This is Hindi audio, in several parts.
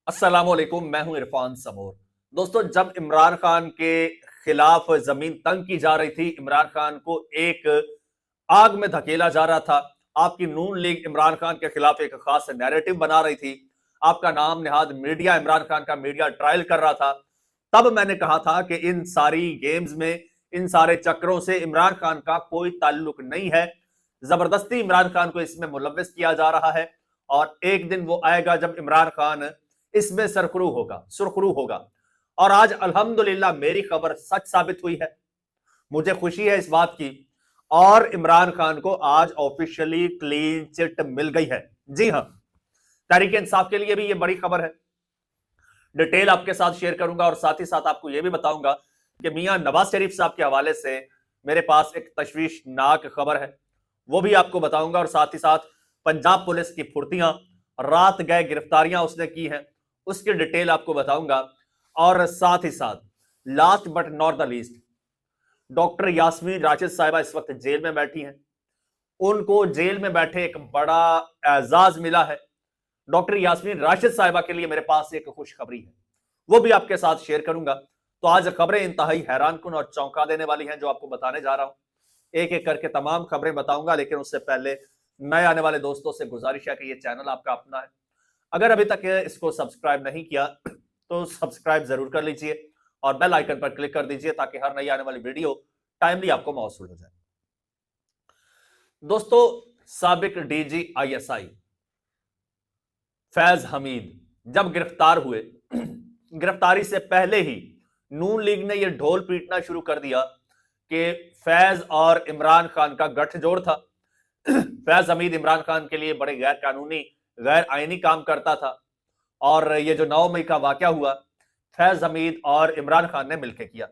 अस्सलाम वालेकुम, मैं हूं इरफान समोर। दोस्तों, जब इमरान खान के खिलाफ जमीन तंग की जा रही थी, इमरान खान को एक आग में धकेला जा रहा था, आपकी नून लीग इमरान खान के खिलाफ एक खास नैरेटिव बना रही थी, आपका नाम निहाद मीडिया इमरान खान का मीडिया ट्रायल कर रहा था, तब मैंने कहा था कि इन सारी गेम्स में, इन सारे चक्रों से इमरान खान का कोई ताल्लुक नहीं है। जबरदस्ती इमरान खान को इसमें मुलव्वस किया जा रहा है और एक दिन वो आएगा जब इमरान खान इसमें सुरखरू होगा। और आज अल्हम्दुलिल्लाह मेरी खबर सच साबित हुई है। मुझे खुशी है इस बात की। और इमरान खान को आज ऑफिशियली क्लीन चिट मिल गई है। जी हां, तहरीक इंसाफ के लिए भी यह बड़ी खबर है। डिटेल आपके साथ शेयर करूंगा और साथ ही साथ आपको यह भी बताऊंगा कि मियां नवाज शरीफ साहब के हवाले से मेरे पास एक तशवीशनाक खबर है, वो भी आपको बताऊंगा। और साथ ही साथ पंजाब पुलिस की फुर्तियां, रात गए गिरफ्तारियां उसने की हैं, उसकी डिटेल आपको बताऊंगा। और साथ ही साथ last but not the least, doctor Yasmin Rashid साहिबा इस वक्त जेल में बैठी हैं। उनको जेल में बैठे एक बड़ा एजाज मिला है। डॉक्टर यास्मीन राशिद साहिबा के लिए मेरे पास एक खुशखबरी है, वो भी आपके साथ शेयर करूंगा। तो आज खबरें इंतहाई हैरानकुन और चौंका देने वाली हैं जो आपको बताने जा रहा हूं। एक एक करके तमाम खबरें बताऊंगा, लेकिन उससे पहले नए आने वाले दोस्तों से गुजारिश है कि ये चैनल आपका अपना है। अगर अभी तक इसको सब्सक्राइब नहीं किया तो सब्सक्राइब जरूर कर लीजिए और बेल आइकन पर क्लिक कर दीजिए ताकि हर नई आने वाली वीडियो टाइमली आपको मौसूल हो जाए। दोस्तों, साबिक डीजी आईएसआई फैज हमीद जब गिरफ्तार हुए, गिरफ्तारी से पहले ही नून लीग ने यह ढोल पीटना शुरू कर दिया कि फैज और इमरान खान का गठजोड़ था। फैज हमीद इमरान खान के लिए बड़े गैर कानूनी, गैर आईनी काम करता था। और ये जो 9 मई का वाकया हुआ, फैज हमीद और इमरान खान ने मिलकर किया।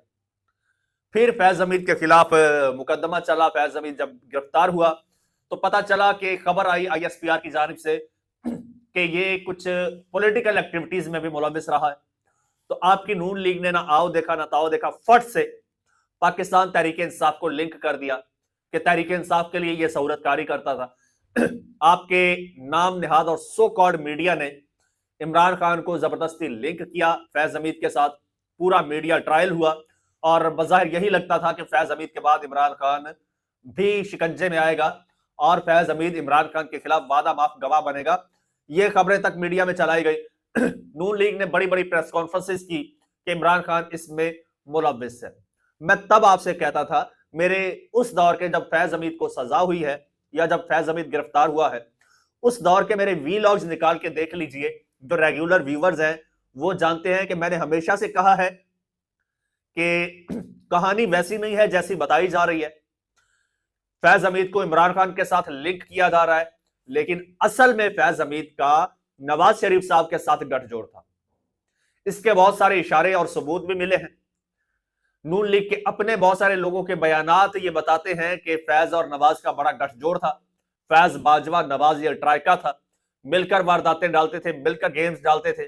फिर फैज हमीद के खिलाफ मुकदमा चला। फैज हमीद जब गिरफ्तार हुआ तो पता चला कि खबर आई आईएसपीआर की जानिब से कि ये कुछ पॉलिटिकल एक्टिविटीज में भी मुलविस रहा है। तो आपकी नून लीग ने ना आओ देखा ना ताओ देखा, फट से पाकिस्तान तहरीक इंसाफ को लिंक कर दिया कि तहरीक इंसाफ के लिए यह सहूलतकारी करता था। आपके नाम निहाद और सो कॉल्ड मीडिया ने इमरान खान को जबरदस्ती लिंक किया फैज हमीद के साथ। पूरा मीडिया ट्रायल हुआ और बज़ाहिर यही लगता था कि फैज हमीद के बाद इमरान खान भी शिकंजे में आएगा और फैज हमीद इमरान खान के खिलाफ वादा माफ गवाह बनेगा। ये खबरें तक मीडिया में चलाई गई। नून लीग ने बड़ी बड़ी प्रेस कॉन्फ्रेंसेस की कि इमरान खान इसमें मुलव्विस है। मैं तब आपसे कहता था, मेरे उस दौर के जब फैज हमीद को सजा हुई है या जब फैज हमीद गिरफ्तार हुआ है, उस दौर के मेरे वीलॉग्स निकाल के देख लीजिए। जो रेगुलर व्यूवर्स हैं वो जानते हैं कि मैंने हमेशा से कहा है कि कहानी वैसी नहीं है जैसी बताई जा रही है। फैज हमीद को इमरान खान के साथ लिंक किया जा रहा है, लेकिन असल में फैज हमीद का नवाज शरीफ साहब के साथ गठजोड़ था। इसके बहुत सारे इशारे और सबूत भी मिले हैं। नून लीग के अपने बहुत सारे लोगों के बयानात ये बताते हैं कि फैज और नवाज का बड़ा गठजोड़ था। फैज बाजवा, नवाज ये ट्राइका था, मिलकर वारदातें डालते थे, मिलकर गेम्स डालते थे।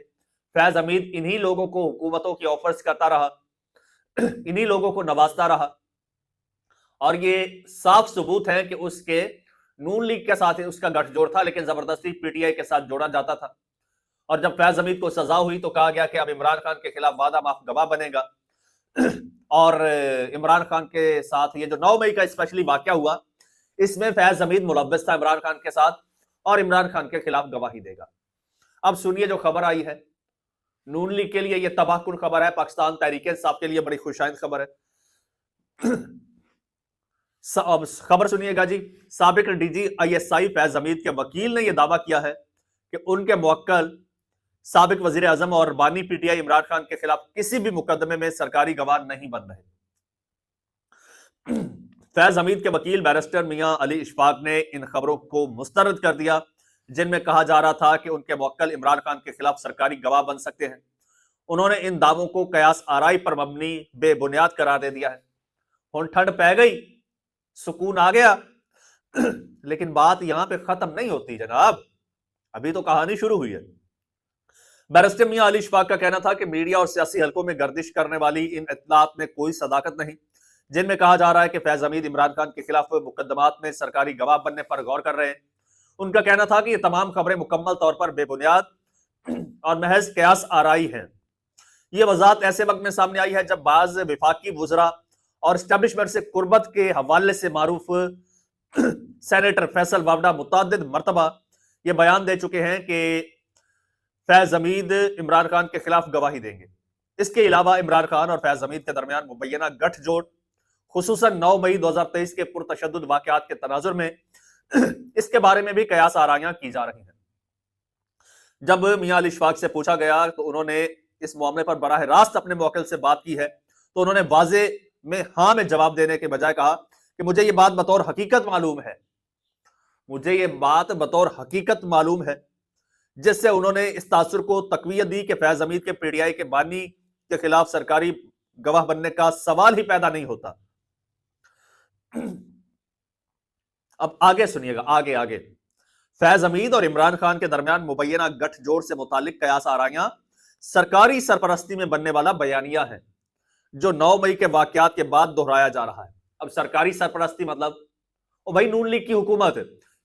फैज हमीद इन्हीं लोगों को हुकूमतों की ऑफर्स करता रहा, इन्हीं लोगों को नवाजता रहा। और ये साफ सबूत है कि उसके नून लीग के साथ उसका गठजोड़ था, लेकिन जबरदस्ती पीटीआई के साथ जोड़ा जाता था। और जब फैज हमीद को सजा हुई तो कहा गया कि अब इमरान खान के खिलाफ वादा माफ गवाह बनेगा। और इमरान खान के साथ ये जो 9 मई का स्पेशली वाकया हुआ, इसमें फैज हमीद मुलव्वस था इमरान खान के साथ और इमरान खान के खिलाफ गवाही देगा। अब सुनिए जो खबर आई है। नून लीग के लिए यह तबाहकुन खबर है, पाकिस्तान तहरीक इंसाफ के लिए बड़ी खुशाइंद खबर है। अब खबर सुनिएगा जी। साबिक डीजी आईएसआई फैज हमीद के वकील ने यह दावा किया है कि उनके मुवक्किल साबिक वजीर आजम और बानी पीटीआई इमरान खान के खिलाफ किसी भी मुकदमे में सरकारी गवाह नहीं बन रहे। फैज हमीद के वकील बैरिस्टर मियां अली इशफाक ने इन खबरों को मुस्तरद कर दिया जिनमें कहा जा रहा था कि उनके मुवक्किल इमरान खान के खिलाफ सरकारी गवाह बन सकते हैं। उन्होंने इन दावों को कयास आराई पर मबनी बेबुनियाद करार दे दिया है। हुन ठंड पै गई, सुकून आ गया। लेकिन बात यहां पे खत्म नहीं होती जनाब, अभी तो कहानी शुरू हुई है। बैरिस्टर मियां अली इशफाक का कहना था कि मीडिया और सियासी हलकों में गर्दिश करने वाली इन इत्तलात में कोई सदाकत नहीं, जिनमें कहा जा रहा है कि फैज हमीद इमरान खान के खिलाफ मुकदमात में सरकारी गवाह बनने पर गौर कर रहे हैं। उनका कहना था कि ये तमाम खबरें मुकम्मल तौर पर बेबुनियाद, और महज कयास आराई है। ये वजाहत ऐसे वक्त में सामने आई है जब बाज विफाकी वुजरा और स्टैब्लिशमेंट से कुर्बत के हवाले से मारूफ सेनेटर फैसल वावडा मुतअद्दिद मरतबा ये बयान दे चुके हैं कि फैज हमीद इमरान खान के खिलाफ गवाही देंगे। इसके अलावा इमरान खान और फैज हमीद के दरमियान मुबैना गठजोड़ खुसूसन 9 मई 2023 के पुरतशद्दुद वाकयात के तनाजुर में इसके बारे में भी कयास आराइयां की जा रही हैं। जब मियां अली इशफाक से पूछा गया तो उन्होंने इस मामले पर बराह रास्त अपने मुवक्किल से बात की है, तो उन्होंने वाजे में हाँ में जवाब देने के बजाय कहा कि मुझे ये बात बतौर हकीकत मालूम है, मुझे ये बात बतौर हकीकत मालूम है, जिससे उन्होंने इस तासुर को तकवीयत दी कि फैज हमीद के पीटीआई के बानी के खिलाफ सरकारी गवाह बनने का सवाल ही पैदा नहीं होता। अब आगे सुनिएगा, आगे आगे फैज हमीद और इमरान खान के दरमियान मुबैना गठजोड़ से मुतालिक कयास आराइयां सरकारी सरपरस्ती में बनने वाला बयानिया है जो 9 मई के वाकयात के बाद दोहराया जा रहा है। अब सरकारी सरपरस्ती मतलब ओ भाई नून लीग की हुकूमत,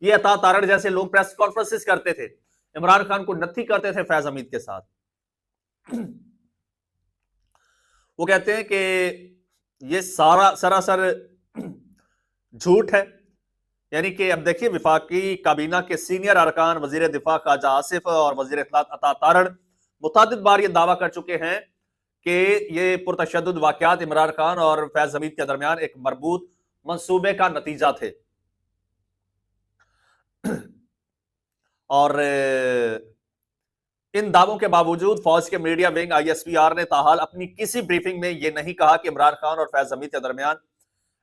ये अता तारड़ जैसे लोग प्रेस कॉन्फ्रेंसेस करते थे, इमरान खान को नत्थी करते थे फैज हमीद के साथ। वो कहते हैं कि ये सारा सरासर झूठ है। यानी कि अब देखिए विफाकी काबीना के सीनियर अरकान वजीर दिफा ख्वाजा आसिफ और वजीर इत्तलात अता तारड़ मुतअद्दिद बार ये दावा कर चुके हैं कि ये पुरतशद्दुद वाकयात इमरान खान और फैज हमीद के दरमियान एक मरबूत मंसूबे का नतीजा थे। और इन दावों के बावजूद फौज के मीडिया विंग ISPR ने ताहाल अपनी किसी ब्रीफिंग में यह नहीं कहा कि इमरान खान और फैज हमीद के दरमियान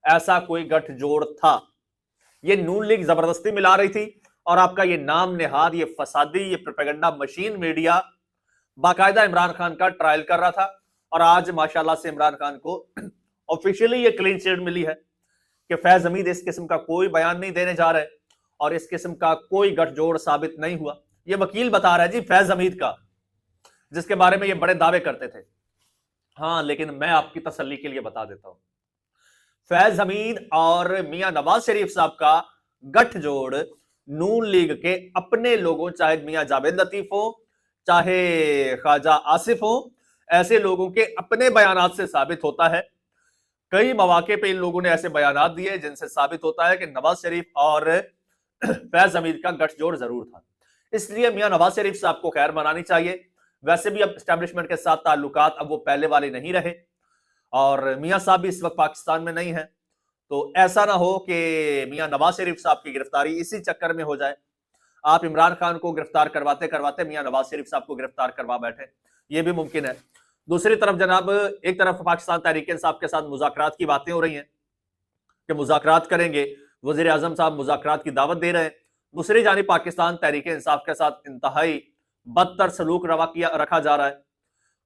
ऐसा कोई गठजोड़ था। ये नून लीग जबरदस्ती मिला रही थी और आपका ये नाम नेहाद, ये फसादी, ये प्रोपेगेंडा मशीन मीडिया बाकायदा इमरान खान का ट्रायल कर रहा था। और आज माशाल्लाह से इमरान खान को ऑफिशियली ये क्लीन चिट मिली है कि फैज हमीद इस किस्म का कोई बयान नहीं देने जा रहे और इस किस्म का कोई गठजोड़ साबित नहीं हुआ। ये वकील बता रहा है जी फैज हमीद का, जिसके बारे में ये बड़े दावे करते थे। हाँ, लेकिन मैं आपकी तसल्ली के लिए बता देता हूं, फैज हमीद और मियां नवाज शरीफ साहब का गठजोड़ नून लीग के अपने लोगों, चाहे मियां जावेद लतीफ हो, चाहे ख्वाजा आसिफ हो, ऐसे लोगों के अपने बयानात से साबित होता है। कई मौके पे इन लोगों ने ऐसे बयानात दिए जिनसे साबित होता है कि नवाज शरीफ और फैज हमीद का गठजोड़ जरूर था। इसलिए मियां नवाज शरीफ साहब को खैर मनानी चाहिए। वैसे भी अब एस्टेब्लिशमेंट के साथ ताल्लुकात अब वो पहले वाले नहीं रहे और मियां साहब भी इस वक्त पाकिस्तान में नहीं है, तो ऐसा ना हो कि मियां नवाज शरीफ साहब की गिरफ्तारी इसी चक्कर में हो जाए। आप इमरान खान को गिरफ्तार करवाते करवाते मियां नवाज शरीफ साहब को गिरफ्तार करवा बैठे, ये भी मुमकिन है। दूसरी तरफ जनाब, एक तरफ पाकिस्तान तहरीक इंसाफ के साथ मुज़ाकरात की बातें हो रही हैं कि मुज़ाकरात करेंगे, वज़ीर आज़म साहब मुज़ाकरात की दावत दे रहे हैं। दूसरी जानिब पाकिस्तान तहरीक इंसाफ के साथ इंतहाई बदतर सलूक रखा जा रहा है।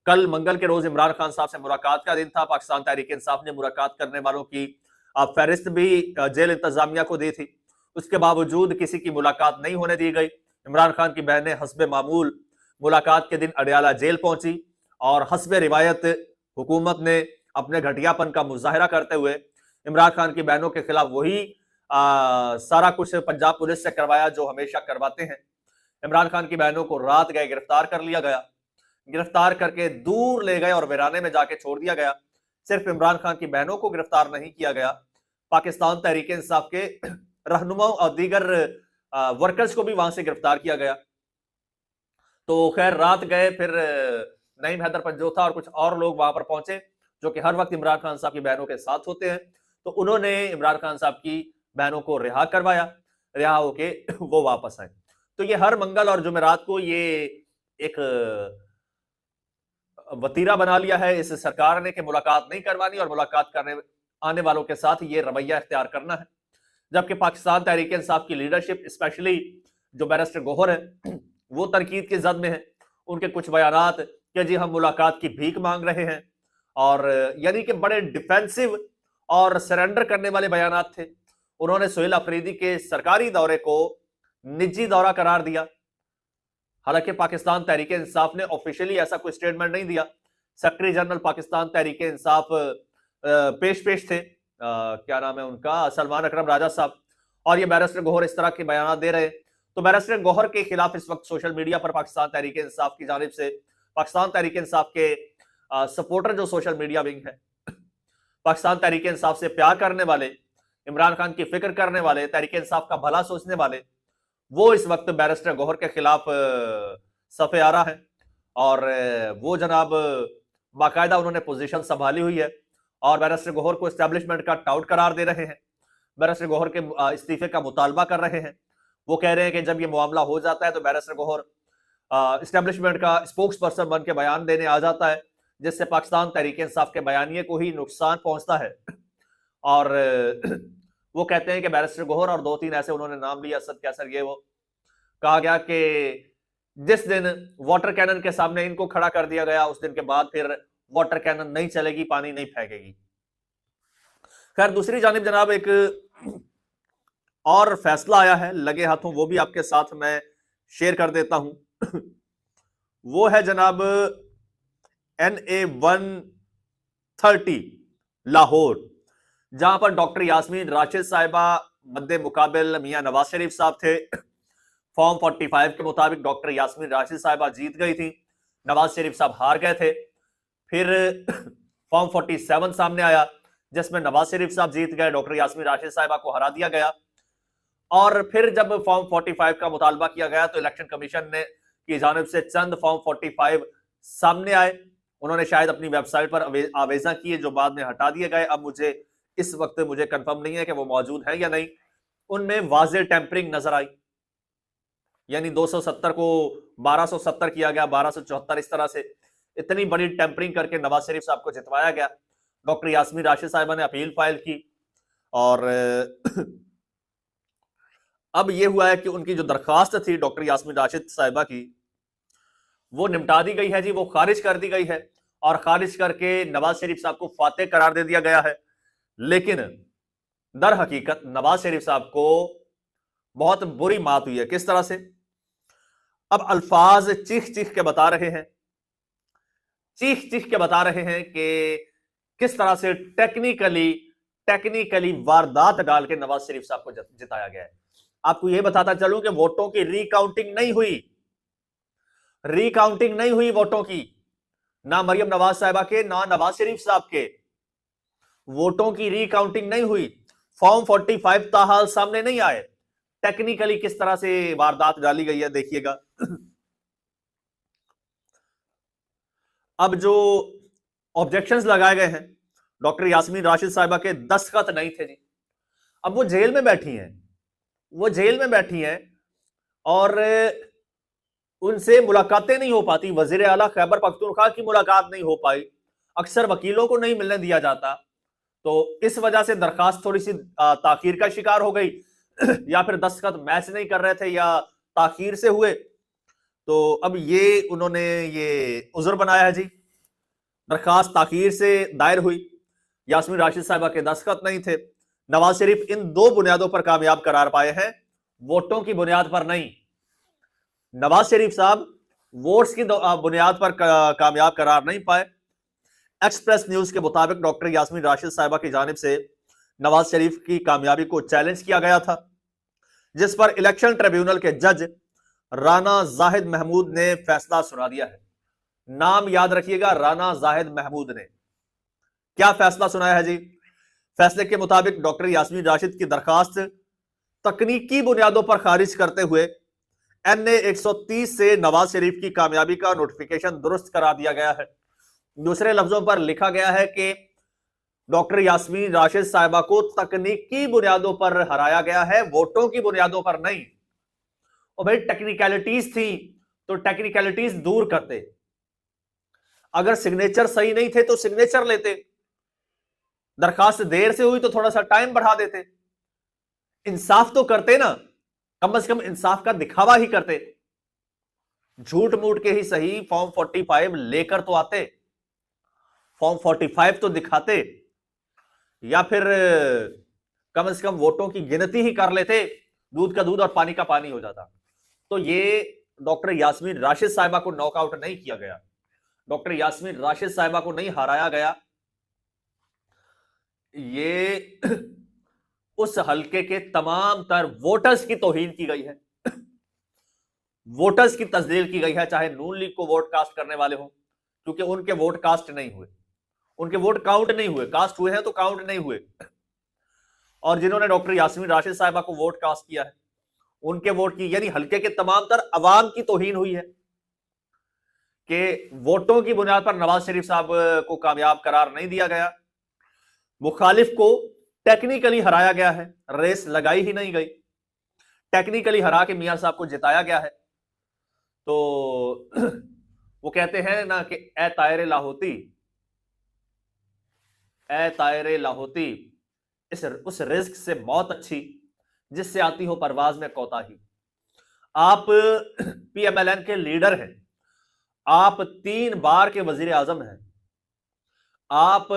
कल मंगल के रोज इमरान खान साहब से मुलाकात का दिन था। पाकिस्तान तहरीक इंसाफ ने मुलाकात करने वालों की फहरिस्त भी जेल इंतजामिया को दी थी, उसके बावजूद किसी की मुलाकात नहीं होने दी गई। इमरान खान की बहनें हस्बे मामूल मुलाकात के दिन अडयाला जेल पहुंची और हस्बे रिवायत हुकूमत ने अपने घटियापन का मुजाहरा करते हुए इमरान खान की बहनों के खिलाफ वही सारा कुछ पंजाब पुलिस से करवाया जो हमेशा करवाते हैं। इमरान खान की बहनों को रात गए गिरफ्तार कर लिया गया, गिरफ्तार करके दूर ले गए और वीराने में जाके छोड़ दिया गया। सिर्फ इमरान खान की बहनों को गिरफ्तार नहीं किया गया, पाकिस्तान तहरीक इंसाफ के रहनुमाओं और दीगर वर्कर्स को भी वहां से गिरफ्तार किया गया। तो खैर रात गए, फिर नईम हैदर पंजोथा और कुछ और लोग वहां पर पहुंचे जो कि हर वक्त इमरान खान साहब की बहनों के साथ होते हैं। तो उन्होंने इमरान खान साहब की बहनों को रिहा करवाया, रिहा होके वो वापस आए। तो ये हर मंगल और जुमेरात को ये एक वतीरा बना लिया है इस सरकार ने कि मुलाकात नहीं करवानी और मुलाकात करने आने वालों के साथ ये रवैया इख्तियार करना है। जबकि पाकिस्तान तहरीक इंसाफ की लीडरशिप, स्पेशली जो बैरिस्टर गौहर है, वो तनकीद की जद में है। उनके कुछ बयानात कि जी हम मुलाकात की भीख मांग रहे हैं और यानी कि बड़े डिफेंसिव और सरेंडर करने वाले बयानात थे। उन्होंने सुहेल अफरीदी के सरकारी दौरे को निजी दौरा करार दिया। हालांकि पाकिस्तान तहरीक इंसाफ ने ऑफिशियली ऐसा कोई स्टेटमेंट नहीं दिया। सेक्रेटरी जनरल पाकिस्तान तहरीक इंसाफ पेश थे, क्या नाम है उनका, सलमान अकरम राजा साहब, और ये बैरिस्टर गौहर इस तरह के बयान दे रहे। तो बैरिस्टर गौहर के खिलाफ इस वक्त सोशल मीडिया पर पाकिस्तान तहरीक इंसाफ की जानिब से, पाकिस्तान तहरीक इंसाफ के सपोर्टर जो सोशल मीडिया विंग है, पाकिस्तान तहरीक इंसाफ से प्यार करने वाले, इमरान खान की फिक्र करने वाले, तहरीक इंसाफ का भला सोचने वाले, वो इस वक्त बैरिस्टर गौहर के खिलाफ सफे आ रहा है। और वो जनाब बाकायदा उन्होंने पोजीशन संभाली हुई है और बैरिस्टर गौहर को एस्टेब्लिशमेंट का टाउट करार दे रहे हैं, बैरिस्टर गौहर के इस्तीफे का मुतालबा कर रहे हैं। वो कह रहे हैं कि जब ये मामला हो जाता है तो बैरिस्टर गौहर एस्टेब्लिशमेंट का स्पोक्स पर्सन बन के बयान देने आ जाता है, जिससे पाकिस्तान तहरीक इंसाफ के बयानिए को ही नुकसान पहुंचता है। और वो कहते हैं कि बैरिस्टर गौहर और 2-3 ऐसे उन्होंने नाम लिया, असद कैसर, ये वो, कहा गया कि जिस दिन वाटर कैनन के सामने इनको खड़ा कर दिया गया उस दिन के बाद फिर वाटर कैनन नहीं चलेगी, पानी नहीं फेंकेगी। खैर, दूसरी जानिब जनाब एक और फैसला आया है लगे हाथों, वो भी आपके साथ मैं शेयर कर देता हूं। वो है जनाब NA 130 लाहौर, जहां पर डॉक्टर यास्मीन राशिद साहिबा मद्दे मुकाबिल मियां नवाज शरीफ साहब थे। फॉर्म 45 के मुताबिक डॉक्टर यास्मीन राशिद साहिबा जीत गई थी, नवाज शरीफ साहब हार गए थे। फिर फॉर्म 47 सामने आया जिसमें नवाज शरीफ साहब जीत गए, डॉक्टर यास्मीन राशिद साहिबा को हरा दिया गया। और फिर जब फॉर्म 45 का मुतालबा किया गया तो इलेक्शन कमीशन ने की जानिब से चंद फॉर्म 45 सामने आए, उन्होंने शायद अपनी वेबसाइट पर आवेजा किए जो बाद में हटा दिए गए। अब इस वक्त मुझे कंफर्म नहीं है कि वो मौजूद है या नहीं। उनमें वाज़े टेम्परिंग नजर आई, यानी 270 को 1270 किया गया, 1274, इस तरह से इतनी बड़ी टेम्परिंग करके नवाज शरीफ साहब को जितवाया गया। डॉक्टर यास्मीन राशिद साहिबा ने अपील फाइल की और अब यह हुआ है कि उनकी जो दरखास्त थी डॉक्टर यास्मीन राशिद साहिबा की, वो निपटा दी गई है जी, वो खारिज कर दी गई है और खारिज करके नवाज शरीफ साहब को फातेह करार दे दिया गया है। लेकिन दर हकीकत नवाज शरीफ साहब को बहुत बुरी मात हुई है। किस तरह से? अब अल्फाज चीख चीख के बता रहे हैं, चीख चीख के बता रहे हैं कि किस तरह से टेक्निकली वारदात डाल के नवाज शरीफ साहब को जिताया गया है। आपको यह बताता चलूं कि वोटों की रिकाउंटिंग नहीं हुई वोटों की, ना मरियम नवाज साहिबा के ना नवाज शरीफ साहब के, वोटों की रिकाउंटिंग नहीं हुई। फॉर्म 45 ताहाल सामने नहीं आए। टेक्निकली किस तरह से वारदात डाली गई है देखिएगा। अब जो ऑब्जेक्शंस लगाए गए हैं, डॉक्टर यास्मीन राशिद साहिबा के दस्तखत नहीं थे जी। अब वो जेल में बैठी हैं और उनसे मुलाकातें नहीं हो पाती। वजीर आला खैबर पख्तूनख्वा की मुलाकात नहीं हो पाई, अक्सर वकीलों को नहीं मिलने दिया जाता, तो इस वजह से दरखास्त थोड़ी सी ताखीर का शिकार हो गई या फिर दस्तखत मैच नहीं कर रहे थे या ताखीर से हुए। तो अब ये उन्होंने ये उज़्र बनाया है जी, दरखास्त ताखीर से दायर हुई, यास्मीन राशिद साहिबा के दस्तखत नहीं थे। नवाज शरीफ इन दो बुनियादों पर कामयाब करार पाए हैं, वोटों की बुनियाद पर नहीं। नवाज शरीफ साहब वोट्स की बुनियाद पर कामयाब करार नहीं पाए। एक्सप्रेस न्यूज के मुताबिक डॉक्टर यास्मीन राशिद साहिबा की जानिब से नवाज शरीफ की कामयाबी को चैलेंज किया गया था, जिस पर इलेक्शन ट्रिब्यूनल के जज राना जाहिद महमूद ने फैसला सुना दिया है। नाम याद रखिएगा, राना जाहिद महमूद ने क्या फैसला सुनाया है जी। फैसले के मुताबिक डॉक्टर यास्मीन राशिद की दरखास्त तकनीकी बुनियादों पर खारिज करते हुए NA 130 से नवाज शरीफ की कामयाबी का नोटिफिकेशन दुरुस्त करा दिया गया है। दूसरे लफ्जों पर लिखा गया है कि डॉक्टर यास्मीन राशिद साहिबा को तकनीकी बुनियादों पर हराया गया है, वोटों की बुनियादों पर नहीं। और भाई टेक्निकलिटीज थी तो टेक्निकलिटीज दूर करते, अगर सिग्नेचर सही नहीं थे तो सिग्नेचर लेते, दरखास्त देर से हुई तो थोड़ा सा टाइम बढ़ा देते, इंसाफ तो करते ना, कम से कम इंसाफ का दिखावा ही करते। झूठ मूठ के ही सही फॉर्म 45 लेकर तो आते, फॉर्म 45 तो दिखाते, या फिर कम से कम वोटों की गिनती ही कर लेते, दूध का दूध और पानी का पानी हो जाता। तो ये डॉक्टर यास्मीन राशिद साहिबा को नॉकआउट नहीं किया गया, डॉक्टर यास्मीन राशिद साहिबा को नहीं हराया गया, ये उस हलके के तमाम तर वोटर्स की तौहीन की गई है। वोटर्स की तस्दील की गई है, चाहे नून लीग को वोट कास्ट करने वाले हों, क्योंकि उनके वोट कास्ट नहीं हुए, उनके वोट काउंट नहीं हुए, कास्ट हुए हैं तो काउंट नहीं हुए। और जिन्होंने डॉक्टर यास्मीन राशिद साहिबा को वोट कास्ट किया है, उनके वोट की, यानी हल्के के तमाम तर अवाम की तौहीन हुई है कि वोटों की बुनियाद पर नवाज शरीफ साहब को कामयाब करार नहीं दिया गया, मुखालिफ को टेक्निकली हराया गया है, रेस लगाई ही नहीं गई, टेक्निकली हरा के मियां साहब को जिताया गया है। तो वो कहते हैं ना कि ए तायरे लाहौती, ए तायरे लाहौती, उस रिस्क से मौत अच्छी जिससे आती हो परवाज में कोताही। आप पीएमएलएन के लीडर हैं, आप 3 बार के वजीर आजम हैं, आप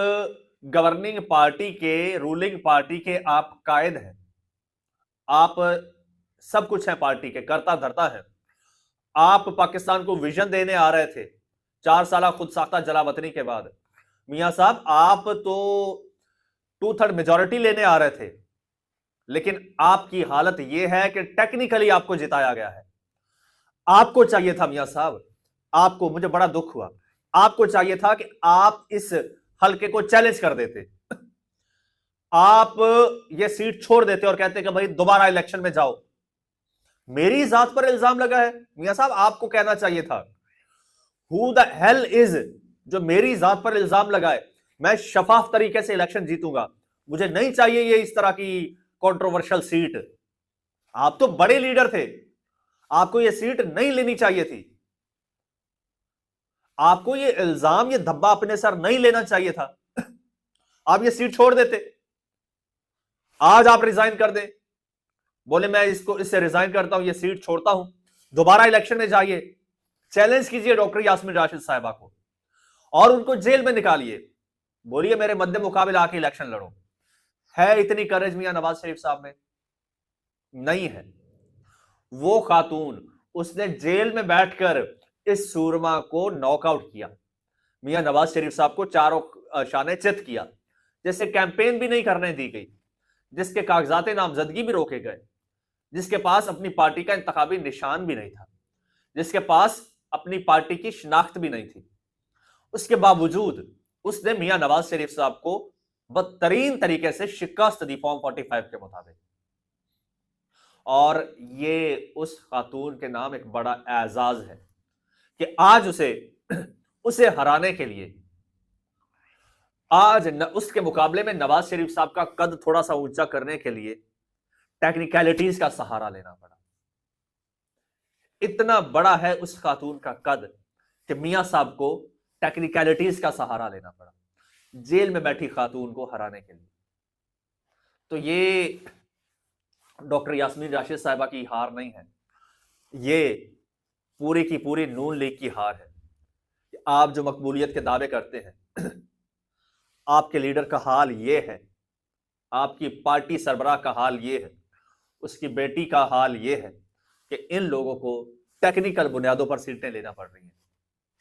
गवर्निंग पार्टी के, रूलिंग पार्टी के आप कायद हैं, आप सब कुछ हैं, पार्टी के कर्ता धर्ता हैं। आप पाकिस्तान को विजन देने आ रहे थे 4 साल खुद साख्ता जलावतनी के बाद। मियां साहब आप तो 2/3 मेजॉरिटी लेने आ रहे थे, लेकिन आपकी हालत यह है कि टेक्निकली आपको जिताया गया है। आपको चाहिए था मियां साहब, आपको, मुझे बड़ा दुख हुआ, आपको चाहिए था कि आप इस हल्के को चैलेंज कर देते, आप ये सीट छोड़ देते और कहते कि भाई दोबारा इलेक्शन में जाओ। मेरी जात पर इल्जाम लगा है, मियां साहब आपको कहना चाहिए था हु द हेल इज, जो मेरी जात पर इल्जाम लगाए, मैं शफाफ तरीके से इलेक्शन जीतूंगा, मुझे नहीं चाहिए ये इस तरह की कंट्रोवर्शियल सीट। आप तो बड़े लीडर थे, आपको ये सीट नहीं लेनी चाहिए थी, आपको ये इल्जाम, ये धब्बा अपने सर नहीं लेना चाहिए था। आप ये सीट छोड़ देते, आज आप रिजाइन कर दे, बोले मैं इससे रिजाइन करता हूं, ये सीट छोड़ता हूं, दोबारा इलेक्शन में जाइए, चैलेंज कीजिए डॉक्टर यास्मीन राशिद साहिबा को और उनको जेल में निकालिए, बोलिए मेरे मद्दे मुकाबले आके इलेक्शन लड़ो। है इतनी करेज मियां नवाज शरीफ साहब में? नहीं है। वो खातून, उसने जेल में बैठकर इस सूरमा को नॉकआउट किया, मियां नवाज शरीफ साहब को चारों शाने चित किया, जैसे कैंपेन भी नहीं करने दी गई, जिसके कागजात नामजदगी भी रोके गए, जिसके पास अपनी पार्टी का इंतखाबी निशान भी नहीं था, जिसके पास अपनी पार्टी की शिनाख्त भी नहीं थी, उसके बावजूद उसने मियां नवाज शरीफ साहब को बदतरीन तरीके से शिकस्त दी फॉर्म 45 के मुताबिक। और ये उस खातून के नाम एक बड़ा एजाज है कि आज उसे हराने के लिए, आज उसके मुकाबले में नवाज शरीफ साहब का कद थोड़ा सा ऊंचा करने के लिए टेक्निकलिटीज का सहारा लेना पड़ा। इतना बड़ा है उस खातून का कद कि मियां साहब को टेक्निकलिटीज का सहारा लेना पड़ा जेल में बैठी खातून को हराने के लिए। तो ये डॉक्टर यास्मीन राशिद साहिबा की हार नहीं है, ये पूरी की पूरी नून लीग की हार है। आप जो मकबूलियत के दावे करते हैं, आपके लीडर का हाल ये है, आपकी पार्टी सरबराह का हाल ये है, उसकी बेटी का हाल ये है कि इन लोगों को टेक्निकल बुनियादों पर सीटें लेना पड़ रही हैं,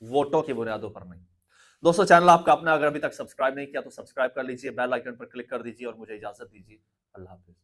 वोटों की बुनियादों पर नहीं। दोस्तों, चैनल आपका अपना अगर अभी तक सब्सक्राइब नहीं किया तो सब्सक्राइब कर लीजिए, बेल आइकन पर क्लिक कर दीजिए और मुझे इजाजत दीजिए। अल्लाह हाफिज।